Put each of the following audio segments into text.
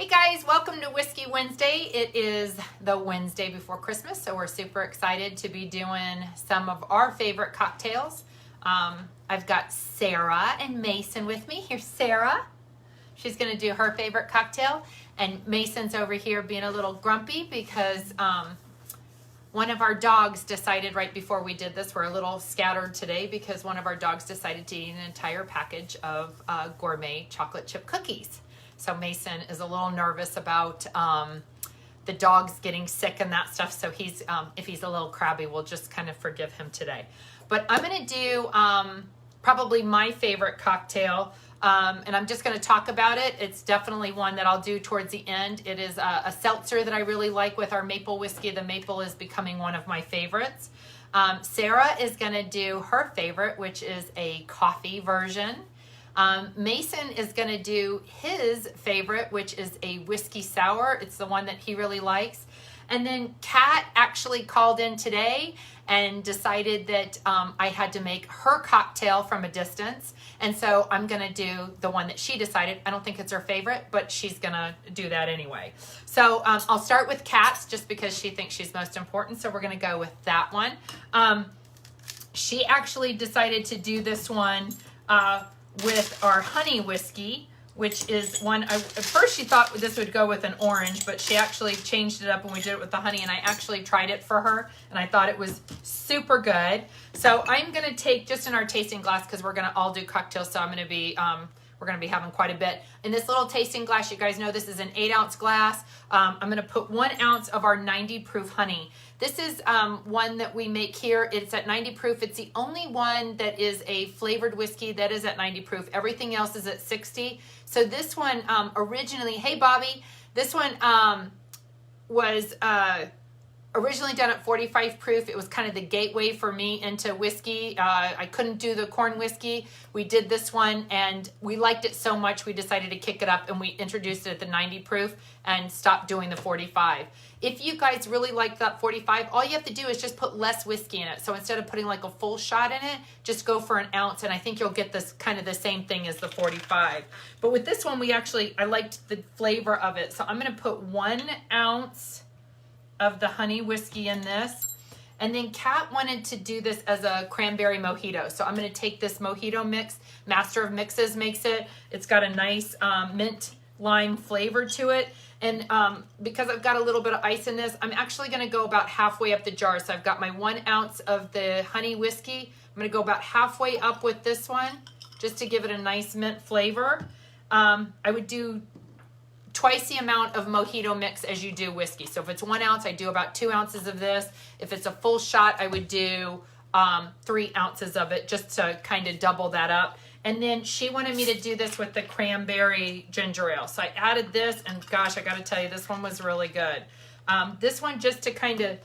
Hey guys, welcome to Whiskey Wednesday. It is the Wednesday before Christmas, so we're super excited to be doing some of our favorite cocktails. I've got Sarah and Mason with me. Here's Sarah. She's going to do her favorite cocktail, and Mason's over here being a little grumpy because one of our dogs decided right before we did this, we're a little scattered today because one of our dogs decided to eat an entire package of gourmet chocolate chip cookies. So Mason is a little nervous about the dogs getting sick and that stuff. So he's, if he's a little crabby, we'll just kind of forgive him today. But I'm going to do probably my favorite cocktail, and I'm just going to talk about it. It's definitely one that I'll do towards the end. It is a seltzer that I really like with our maple whiskey. The maple is becoming one of my favorites. Sarah is going to do her favorite, which is a coffee version. Mason is going to do his favorite, which is a whiskey sour. It's the one that he really likes. And then Kat actually called in today and decided that I had to make her cocktail from a distance. And so I'm going to do the one that she decided. I don't think it's her favorite, but she's going to do that anyway. So I'll start with Kat's just because she thinks she's most important. So we're going to go with that one. She actually decided to do this one with our honey whiskey, which is one, at first she thought this would go with an orange, but she actually changed it up when we did it with the honey, and I actually tried it for her, and I thought it was super good. So I'm going to take, just in our tasting glass, because we're going to all do cocktails, so I'm going to be, we're going to be having quite a bit. In this little tasting glass, you guys know this is an 8-ounce glass. I'm going to put 1 ounce of our 90 proof honey. This is one that we make here. It's at 90 proof. It's the only one that is a flavored whiskey that is at 90 proof. Everything else is at 60. So this one originally, hey Bobby, this one was originally done at 45 proof. It was kind of the gateway for me into whiskey. I couldn't do the corn whiskey. We did this one and we liked it so much we decided to kick it up and we introduced it at the 90 proof and stopped doing the 45. If you guys really like that 45, all you have to do is just put less whiskey in it. So instead of putting like a full shot in it, just go for 1 ounce and I think you'll get this kind of the same thing as the 45. But with this one, I liked the flavor of it. So I'm going to put 1 ounce of the honey whiskey in this. And then Kat wanted to do this as a cranberry mojito. So I'm going to take this mojito mix. Master of Mixes makes it. It's got a nice mint lime flavor to it. And because I've got a little bit of ice in this, I'm actually going to go about halfway up the jar. So I've got my 1 ounce of the honey whiskey. I'm going to go about halfway up with this one just to give it a nice mint flavor. I would do twice the amount of mojito mix as you do whiskey. So if it's 1 ounce, I do about 2 ounces of this. If it's a full shot, I would do 3 ounces of it just to kind of double that up. And then she wanted me to do this with the cranberry ginger ale. So I added this, and gosh, I got to tell you, this one was really good. This one, just to kind of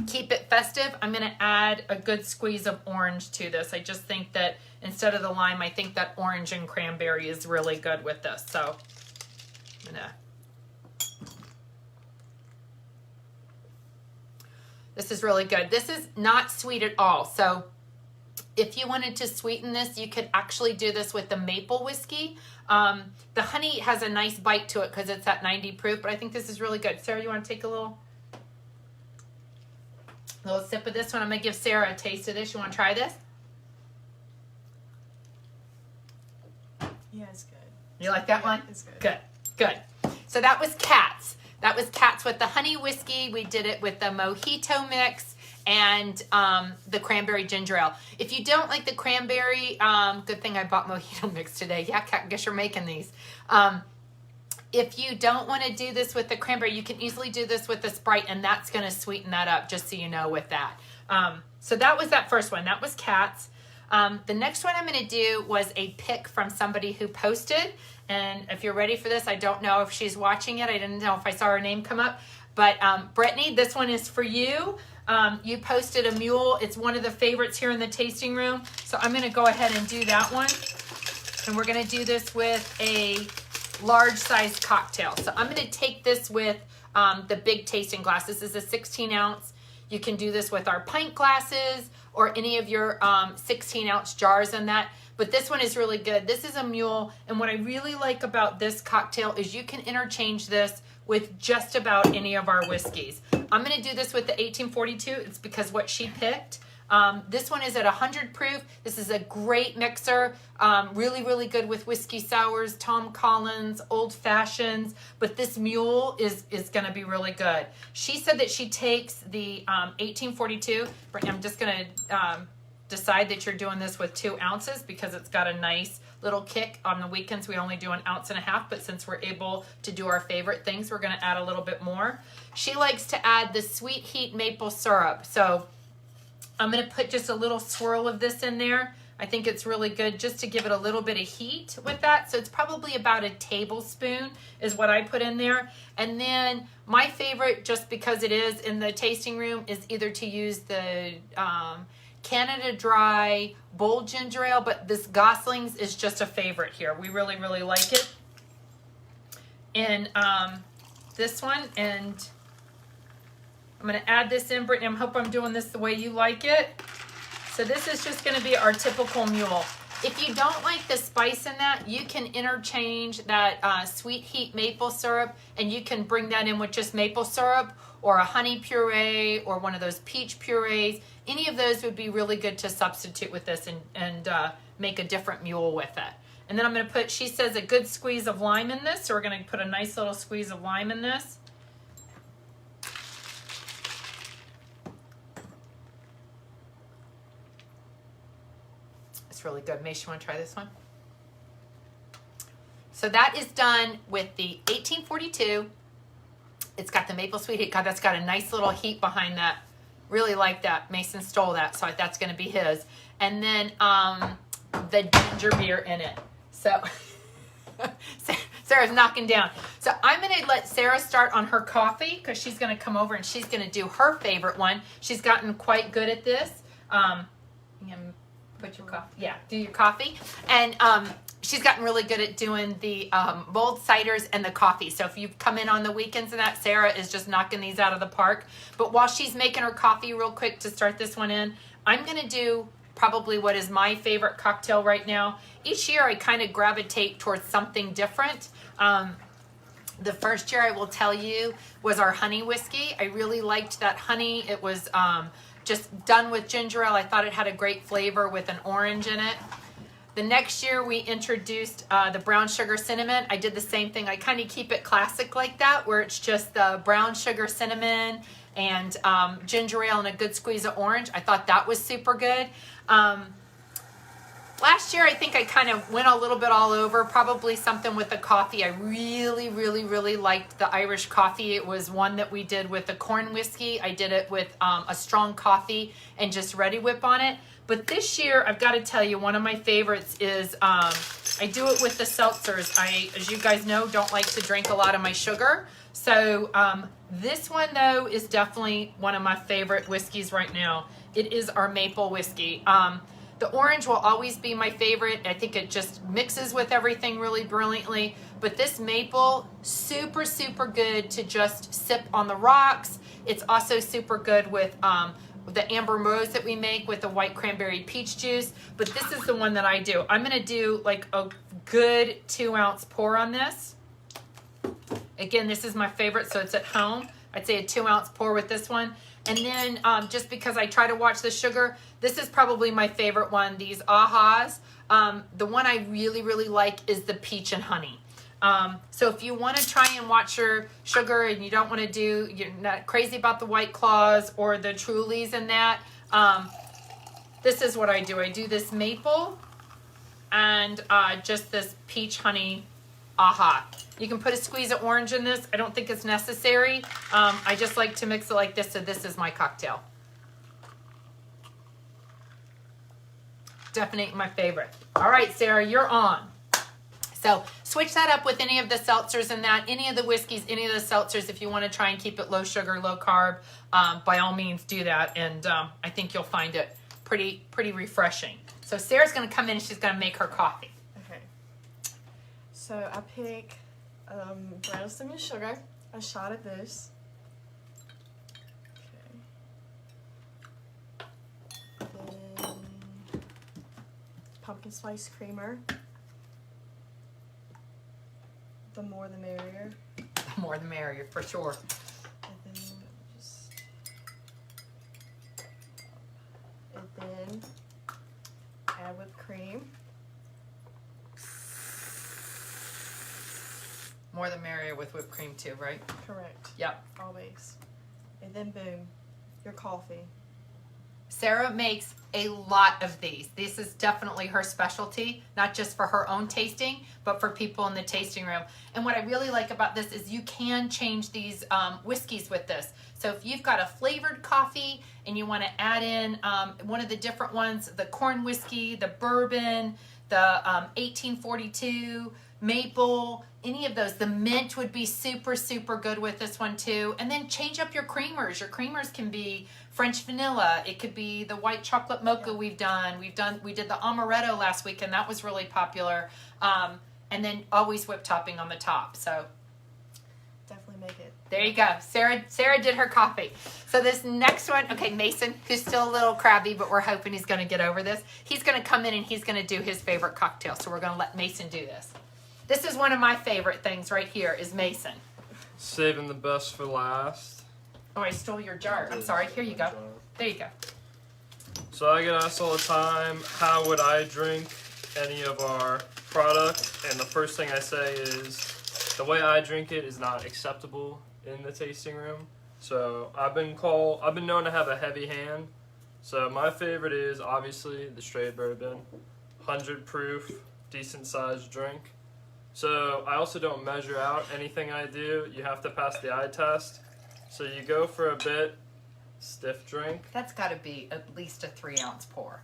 keep it festive, I'm going to add a good squeeze of orange to this. I just think that instead of the lime, I think that orange and cranberry is really good with this. So I'm going to... This is really good. This is not sweet at all. So if you wanted to sweeten this, you could actually do this with the maple whiskey. The honey has a nice bite to it because it's at 90 proof, but I think this is really good. Sarah, you want to take a little sip of this one? I'm going to give Sarah a taste of this. You want to try this? Yeah, it's good. You like that one? It's good. Good, good. So that was Kat's. That was Kat's with the honey whiskey. We did it with the mojito mix and the cranberry ginger ale. If you don't like the cranberry, good thing I bought mojito mix today. Yeah, Kat, I guess you're making these. If you don't want to do this with the cranberry, you can easily do this with the Sprite, and that's going to sweeten that up, just so you know with that. So that was that first one. That was Kat's. The next one I'm going to do was a pick from somebody who posted. And if you're ready for this, I don't know if she's watching it. I didn't know if I saw her name come up. But Brittany, this one is for you. You posted a mule. It's one of the favorites here in the tasting room. So I'm going to go ahead and do that one. And we're going to do this with a large size cocktail. So I'm going to take this with the big tasting glass. This is a 16 ounce. You can do this with our pint glasses or any of your 16 ounce jars in that. but this one is really good. This is a mule, and what I really like about this cocktail is you can interchange this with just about any of our whiskeys. I'm going to do this with the 1842. It's because what she picked. This one is at 100 proof. This is a great mixer. Really, really good with whiskey sours, Tom Collins, old fashions. But this mule is going to be really good. She said that she takes the 1842. I'm just going to decide that you're doing this with 2 ounces because it's got a nice little kick. On the weekends, we only do 1.5 ounces, but since we're able to do our favorite things, we're going to add a little bit more. She likes to add the sweet heat maple syrup. So I'm going to put just a little swirl of this in there. I think it's really good just to give it a little bit of heat with that. So it's probably about a tablespoon is what I put in there. And then my favorite, just because it is in the tasting room, is either to use the Canada Dry Bold Ginger Ale, but this Gosling's is just a favorite here. We really, really like it. And this one, and I'm going to add this in, Brittany. I hope I'm doing this the way you like it. So this is just going to be our typical mule. If you don't like the spice in that, you can interchange that sweet heat maple syrup, and you can bring that in with just maple syrup or a honey puree or one of those peach purees. Any of those would be really good to substitute with this and make a different mule with it. And then I'm going to put, she says, a good squeeze of lime in this. So we're going to put a nice little squeeze of lime in this. Really good. Mace, you want to try this one? So that is done with the 1842. It's got the maple sweet heat. God, that's got a nice little heat behind that. Really like that. Mason stole that, so that's going to be his. And then the ginger beer in it. So Sarah's knocking down. So I'm going to let Sarah start on her coffee because she's going to come over and she's going to do her favorite one. She's gotten quite good at this. Put your coffee, yeah, do your coffee. And she's gotten really good at doing the mulled ciders and the coffee. So if you come in on the weekends and that, Sarah is just knocking these out of the park. But while she's making her coffee real quick to start this one in, I'm going to do probably what is my favorite cocktail right now. Each year I kind of gravitate towards something different. The first year, I will tell you, was our honey whiskey. I really liked that honey. It was just done with ginger ale. I thought it had a great flavor with an orange in it. The next year we introduced the brown sugar cinnamon. I did the same thing. I kind of keep it classic like that, where it's just the brown sugar cinnamon and ginger ale and a good squeeze of orange. I thought that was super good. Last year I think I kind of went a little bit all over, probably something with the coffee. I really, really, really liked the Irish coffee. It was one that we did with the corn whiskey. I did it with a strong coffee and just Ready Whip on it. But this year, I've got to tell you, one of my favorites is I do it with the seltzers. I, as you guys know, don't like to drink a lot of my sugar. So this one, though, is definitely one of my favorite whiskeys right now. It is our maple whiskey. The orange will always be my favorite. I think it just mixes with everything really brilliantly. But this maple, super, super good to just sip on the rocks. It's also super good with the amber rose that we make with the white cranberry peach juice. But this is the one that I do. I'm going to do like a good 2-ounce pour on this. Again, this is my favorite, so it's at home. I'd say a 2-ounce pour with this one. And then just because I try to watch the sugar, this is probably my favorite one, these Ahas. The one I really, really like is the peach and honey. So if you want to try and watch your sugar and you don't want to do, you're not crazy about the White Claws or the Trulies and that, this is what I do. I do this maple and just this peach honey Aha. You can put a squeeze of orange in this. I don't think it's necessary. I just like to mix it like this, so this is my cocktail. Definitely my favorite. All right, Sarah, you're on. So switch that up with any of the seltzers and that, any of the whiskeys, any of the seltzers. If you want to try and keep it low sugar, low carb, by all means do that. And I think you'll find it pretty refreshing. So Sarah's going to come in and she's going to make her coffee. Okay. So I pick brown cinnamon sugar, a shot of this. Okay. Then pumpkin spice creamer. The more the merrier. The more the merrier, for sure. And then add whipped cream. More the merrier with whipped cream too, right? Correct. Yep. Always. And then boom, your coffee. Sarah makes a lot of these. This is definitely her specialty, not just for her own tasting, but for people in the tasting room. And what I really like about this is you can change these whiskeys with this. So if you've got a flavored coffee and you want to add in one of the different ones, the corn whiskey, the bourbon, the 1842, maple, any of those. The mint would be super, super good with this one too. And then change up your creamers. Your creamers can be French vanilla. It could be the white chocolate mocha we did the amaretto last week, and that was really popular. And then always whipped topping on the top. So definitely make it. There you go. Sarah did her coffee. So this next one, okay, Mason, who's still a little crabby, but we're hoping he's going to get over this. He's going to come in and he's going to do his favorite cocktail. So we're going to let Mason do this. This is one of my favorite things right here is Mason. Saving the best for last. Oh, I stole your jar. I'm sorry. Here you go. There you go. So I get asked all the time, how would I drink any of our product? And the first thing I say is, the way I drink it is not acceptable in the tasting room. So I've been known to have a heavy hand. So my favorite is obviously the Straight Bourbon, 100 proof, decent sized drink. So I also don't measure out anything I do. You have to pass the eye test. So you go for a bit stiff drink. That's got to be at least a 3-ounce pour.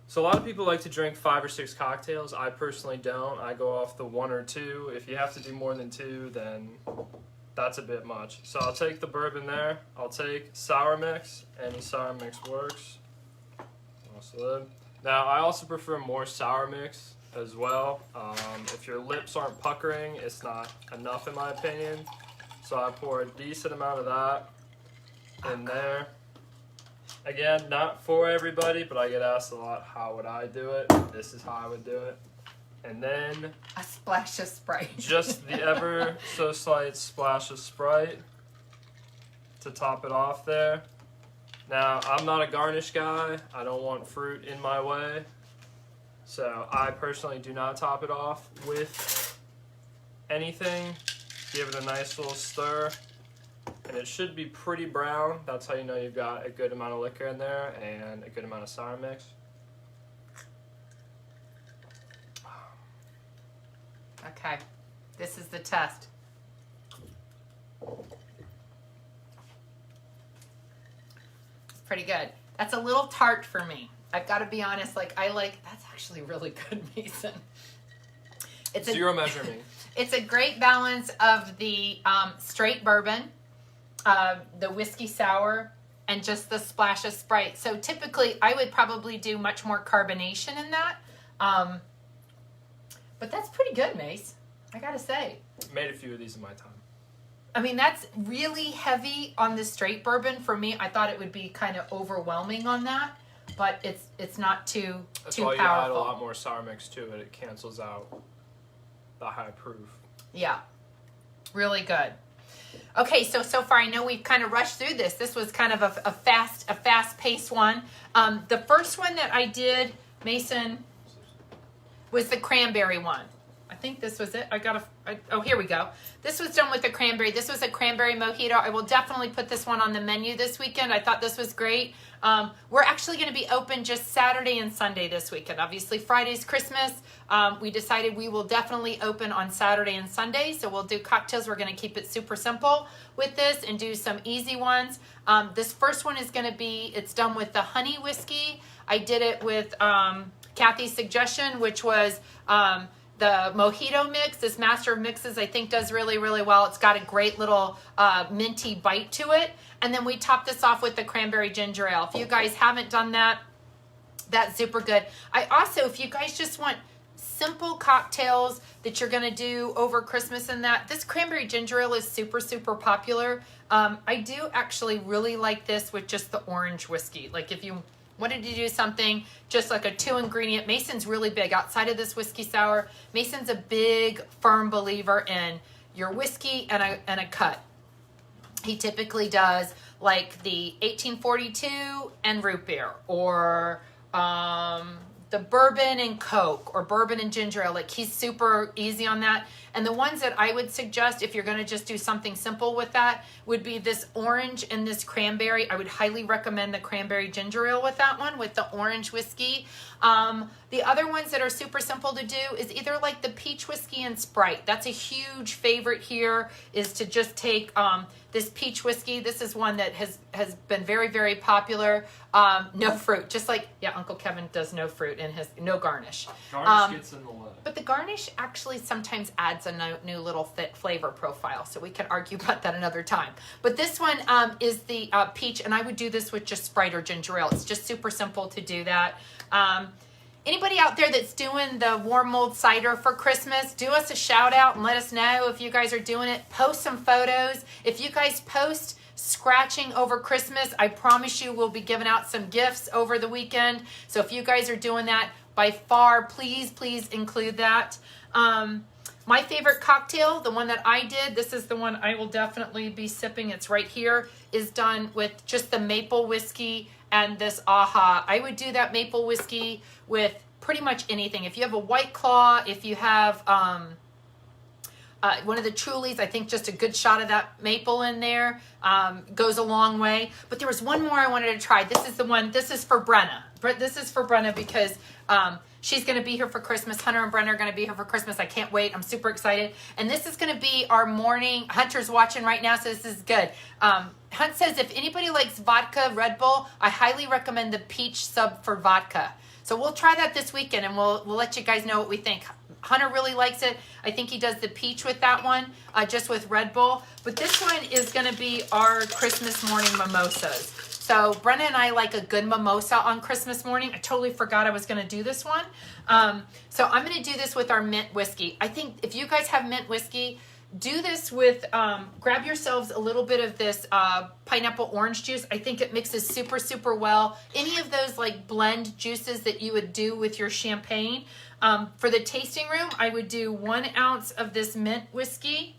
So a lot of people like to drink 5 or 6 cocktails. I personally don't. I go off the 1 or 2. If you have to do more than 2, then that's a bit much. So I'll take the bourbon there. I'll take sour mix. Any sour mix works. Now I also prefer more sour mix as well. If your lips aren't puckering, it's not enough in my opinion. So I pour a decent amount of that in there. Again, not for everybody, but I get asked a lot, how would I do it? This is how I would do it. And then a splash of Sprite. Just the ever so slight splash of Sprite to top it off there. Now, I'm not a garnish guy. I don't want fruit in my way. So I personally do not top it off with anything. Give it a nice little stir. And it should be pretty brown. That's how you know you've got a good amount of liquor in there and a good amount of sour mix. Okay, this is the test. It's pretty good. That's a little tart for me. I've got to be honest, that's actually really good, Mason. It's Zero measure me. It's a great balance of the straight bourbon, the whiskey sour, and just the splash of Sprite. So typically, I would probably do much more carbonation in that. But that's pretty good, Mace. I gotta say. Made a few of these in my time. I mean, that's really heavy on the straight bourbon for me. I thought it would be kind of overwhelming on that, but it's not too powerful. That's why you add a lot more sour mix to it. It cancels out the high proof. Yeah, really good. Okay, so far I know we've kind of rushed through this. This was kind of a fast-paced one. The first one that I did, Mason, was the cranberry one. I think this was it. Oh, here we go. This was done with the cranberry. This was a cranberry mojito. I will definitely put this one on the menu this weekend. I thought this was great. We're actually going to be open just Saturday and Sunday this weekend. Obviously, Friday's Christmas. We decided we will definitely open on Saturday and Sunday. So we'll do cocktails. We're going to keep it super simple with this and do some easy ones. This first one is going to be, it's done with the honey whiskey. I did it with Kathy's suggestion, which was the mojito mix. This Master of Mixes, I think, does really, really well. It's got a great little minty bite to it. And then we top this off with the cranberry ginger ale. If you guys haven't done that, that's super good. I also, if you guys just want simple cocktails that you're going to do over Christmas and that, this cranberry ginger ale is super, super popular. I do actually really like this with just the orange whiskey. Like if you wanted to do something just like a 2-ingredient. Mason's really big outside of this whiskey sour. Mason's a big, firm believer in your whiskey and a cut. He typically does like the 1842 and root beer, or the bourbon and Coke, or bourbon and ginger ale. Like, he's super easy on that. And the ones that I would suggest, if you're going to just do something simple with that, would be this orange and this cranberry. I would highly recommend the cranberry ginger ale with that one, with the orange whiskey. The other ones that are super simple to do is either like the peach whiskey and Sprite. That's a huge favorite here, is to just take this peach whiskey. This is one that has been very, very popular. No fruit, just like, yeah, Uncle Kevin does no fruit in his, no garnish. Garnish gets in the way. But the garnish actually sometimes adds a new little flavor profile, so we can argue about that another time. But this one is the peach, and I would do this with just Sprite or ginger ale. It's just super simple to do that. Anybody out there that's doing the warm mold cider for Christmas, do us a shout out and let us know if you guys are doing it. Post some photos. If you guys post scratching over Christmas, I promise you we'll be giving out some gifts over the weekend. So if you guys are doing that, by far, please include that. My favorite cocktail, the one that I did, this is the one I will definitely be sipping. It's right here, is done with just the maple whiskey and this AHA. I would do that maple whiskey with pretty much anything. If you have a White Claw, if you have one of the Trulies, I think just a good shot of that maple in there goes a long way. But there was one more I wanted to try. This is the one, this is for Brenna. This is for Brenna because she's going to be here for Christmas. Hunter and Brenna are going to be here for Christmas. I can't wait. I'm super excited. And this is going to be our morning. Hunter's watching right now, so this is good. Hunt says if anybody likes vodka Red Bull, I highly recommend the peach sub for vodka. So we'll try that this weekend, and we'll let you guys know what we think. Hunter really likes it. I think he does the peach with that one, just with Red Bull. But this one is going to be our Christmas morning mimosas. So Brenna and I like a good mimosa on Christmas morning. I totally forgot I was going to do this one. So I'm going to do this with our mint whiskey. I think if you guys have mint whiskey, do this with, grab yourselves a little bit of this pineapple orange juice. I think it mixes super, super well. Any of those like blend juices that you would do with your champagne. For the tasting room, I would do 1 ounce of this mint whiskey.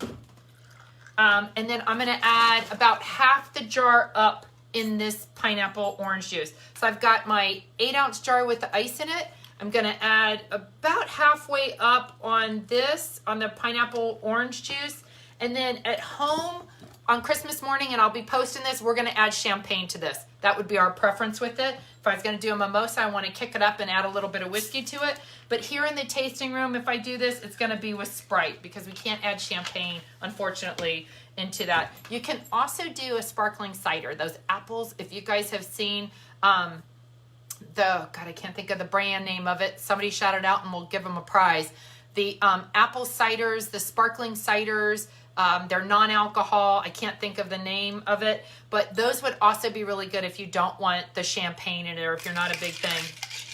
And then I'm going to add about half the jar up in this pineapple orange juice. So I've got my 8-ounce jar with the ice in it. I'm going to add about halfway up on this, on the pineapple orange juice. And then at home on Christmas morning, and I'll be posting this, we're going to add champagne to this. That would be our preference with it. If I was going to do a mimosa, I want to kick it up and add a little bit of whiskey to it. But here in the tasting room, if I do this, it's going to be with Sprite because we can't add champagne, unfortunately, into that. You can also do a sparkling cider. Those apples, if you guys have seen I can't think of the brand name of it. Somebody shout it out and we'll give them a prize. The apple ciders, the sparkling ciders, they're non-alcohol. I can't think of the name of it, but those would also be really good if you don't want the champagne in it or if you're not a big thing.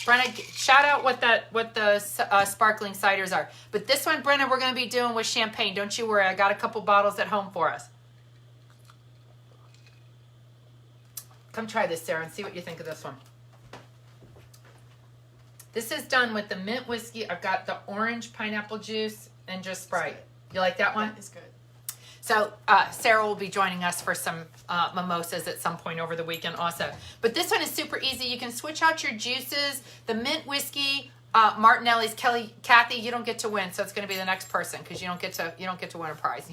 Brenna, shout out what the sparkling ciders are. But this one, Brenna, we're going to be doing with champagne. Don't you worry. I got a couple bottles at home for us. Come try this, Sarah, and see what you think of this one. This is done with the mint whiskey. I've got the orange pineapple juice and just Sprite. You like that one? That is good. So Sarah will be joining us for some mimosas at some point over the weekend also. But this one is super easy. You can switch out your juices. The mint whiskey, Martinelli's, Kathy, you don't get to win, so it's going to be the next person because you don't get to win a prize.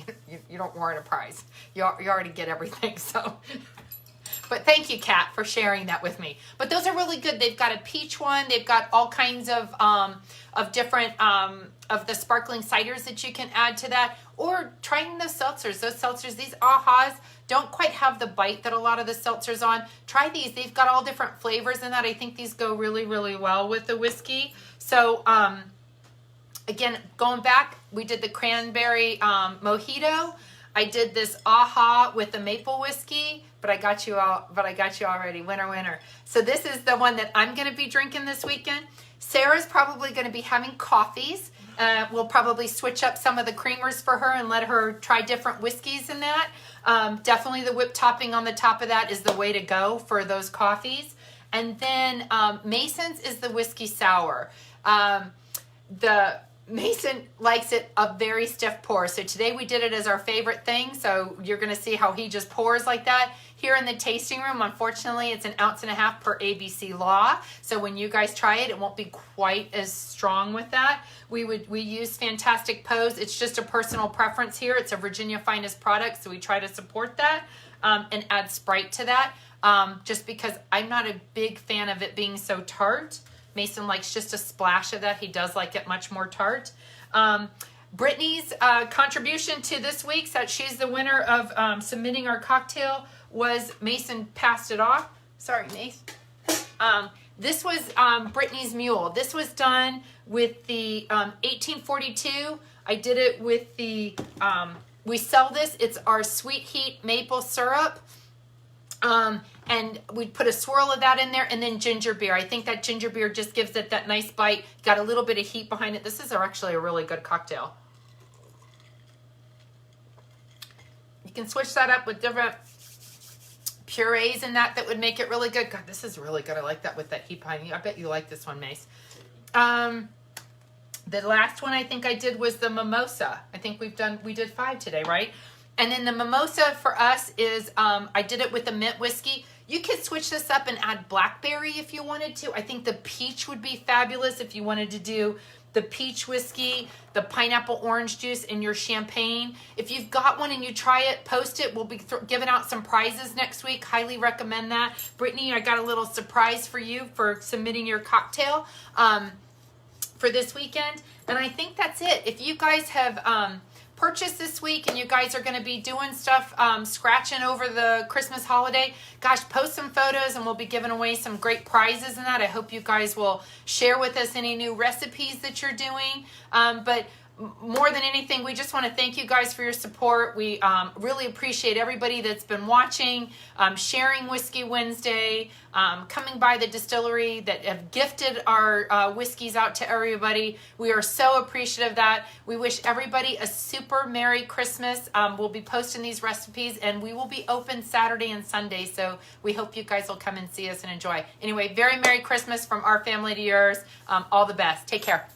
You don't warrant a prize. You already get everything. So. But thank you, Kat, for sharing that with me. But those are really good. They've got a peach one. They've got all kinds of different of the sparkling ciders that you can add to that. Or trying the seltzers. Those seltzers, these AHAs, don't quite have the bite that a lot of the seltzers on. Try these. They've got all different flavors in that. I think these go really, really well with the whiskey. So, again, going back, we did the cranberry mojito. I did this AHA with the maple whiskey, but I got you already. Winner, winner. So this is the one that I'm going to be drinking this weekend. Sarah's probably going to be having coffees. We'll probably switch up some of the creamers for her and let her try different whiskeys in that. Definitely the whipped topping on the top of that is the way to go for those coffees. And then Mason's is the whiskey sour. The Mason likes it a very stiff pour. So today we did it as our favorite thing. So you're going to see how he just pours like that. Here in the tasting room, unfortunately, it's 1.5 ounces per ABC law. So when you guys try it, it won't be quite as strong with that. We use Fantastic Pose. It's just a personal preference here. It's a Virginia Finest product, so we try to support that and add Sprite to that. Just because I'm not a big fan of it being so tart. Mason likes just a splash of that. He does like it much more tart. Brittany's contribution to this week's, that she's the winner of submitting our cocktail, was Mason passed it off. Sorry, Mace. This was Brittany's Mule. This was done with the 1842. I did it with the, we sell this. It's our Sweet Heat maple syrup. And we put a swirl of that in there, and then ginger beer. I think that ginger beer just gives it that nice bite. Got a little bit of heat behind it. This is actually a really good cocktail. You can switch that up with different purees and that would make it really good. God, this is really good. I like that with that heat behind you. I bet you like this one, Mace. The last one I think I did was the mimosa. I think we did 5 today, right? And then the mimosa for us is, I did it with the mint whiskey. You could switch this up and add blackberry if you wanted to. I think the peach would be fabulous if you wanted to do the peach whiskey, the pineapple orange juice, and your champagne. If you've got one and you try it, post it. We'll be giving out some prizes next week. Highly recommend that. Brittany, I got a little surprise for you for submitting your cocktail for this weekend. And I think that's it. If you guys have purchased this week and you guys are going to be doing stuff, scratching over the Christmas holiday, gosh, post some photos and we'll be giving away some great prizes in that. I hope you guys will share with us any new recipes that you're doing. But more than anything, we just want to thank you guys for your support. We really appreciate everybody that's been watching, sharing Whiskey Wednesday, coming by the distillery, that have gifted our whiskeys out to everybody. We are so appreciative of that. We wish everybody a super Merry Christmas. We'll be posting these recipes, and we will be open Saturday and Sunday, so we hope you guys will come and see us and enjoy. Anyway, very Merry Christmas from our family to yours. All the best. Take care.